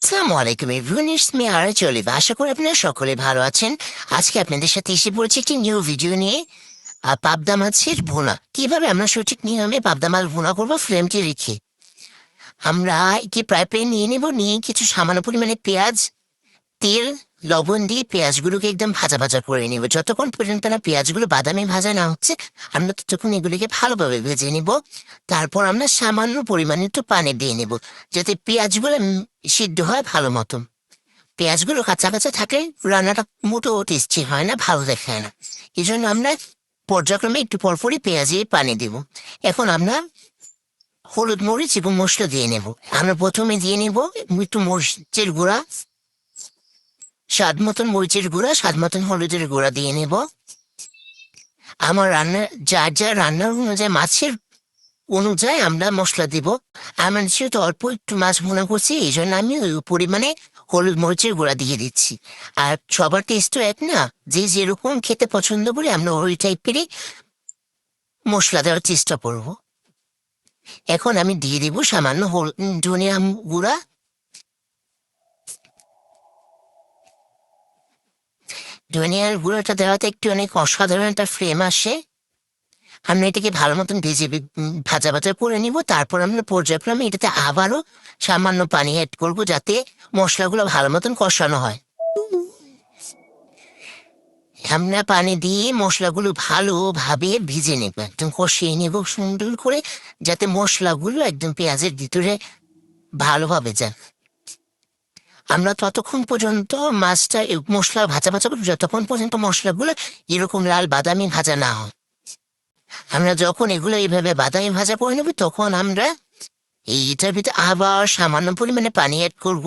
আসসালামু আলাইকুম everyone, it's me আরা চলিব। আশা করি আপনারা সকলে ভালো আছেন। আজকে আপনাদের সাথে এসে পড়েছি একটি নিউ ভিডিও নিয়ে। পাবদা মাছের ভুনা কিভাবে আমরা সঠিক নিয়মে পাবদা মাছ ভুনা করবো ফ্লেমটি রেখে। আমরা একটি ফ্রাই প্যান নিয়ে নেব, নিয়ে কিছু সামান্য পরিমাণে পেঁয়াজ, তেল, লবণ দিয়ে পেঁয়াজগুলোকে একদম ভাজা ভাজা করে নেব। যতক্ষণ পর্যন্ত না পেঁয়াজগুলো বাদামি ভাজা না হচ্ছে আমরা ততক্ষণ এগুলিকে ভালোভাবে ভেজে নেব। তারপর আমরা সামান্য পরিমাণে একটু পানি দিয়ে নেব, যাতে পেঁয়াজগুলো সিদ্ধ হয় ভালো মতন। পেঁয়াজগুলো কাঁচা কাঁচা থাকলে রান্নাটা মোটেও টেস্টি হয় না, ভালো দেখায় না। এই জন্য আমরা পর্যায়ক্রমে একটু পরপরই পেঁয়াজে পানি দেব। এখন আমরা হলুদ মরিচ এবং মশলা দিয়ে নেব। আমরা প্রথমে দিয়ে নেব একটু মরিচের গুঁড়া, স্বাদ মতন মরিচের গুঁড়া, স্বাদ মতন হলুদের গুঁড়া দিয়ে নেব। আমার রান্না যার যার রান্নার অনুযায়ী মাছের অনুযায়ী আমরা মশলা দিব। আমার যেহেতু অল্প একটু মাছ মনে করছি, এই জন্য আমি ওই পরিমাণে হলুদ মরিচের গুঁড়া দিয়ে দিচ্ছি। আর সবার টেস্ট তো এক না, যে যেরকম খেতে পছন্দ করে আমরা ওই টাইপেরই মশলা দেওয়ার চেষ্টা করব। এখন আমি দিয়ে দিব সামান্য ধনিয়া গুঁড়া। ধনিয়ার গুঁড়োটা দেওয়াতে একটু অনেক অসাধারণ একটা ফ্লেম আসে। আমরা এটাকে ভালো মতন ভাজা ভাজা করে নিব। তারপর আমরা পর্যায়ক্রমে এটাতে আবারও সামান্য পানি অ্যাড করব, যাতে মশলাগুলো ভালো মতন কষানো হয়। আমরা পানি দিয়ে মশলাগুলো ভালোভাবে ভিজে নেব, একদম কষিয়ে নেব সুন্দর করে, যাতে মশলাগুলো একদম পেঁয়াজের ভিতরে ভালোভাবে যায়। আমরা ততক্ষণ পর্যন্ত মাছটা মশলা ভাজা ভাজা করবো যতক্ষণ পর্যন্ত মশলাগুলো এরকম লাল বাদামি ভাজা না হয়। আমরা যখন এগুলো এইভাবে বাদামি ভাজা করে নেব, তখন আমরা এটার ভিতরে আবার সামান্য পরিমাণে পানি অ্যাড করব।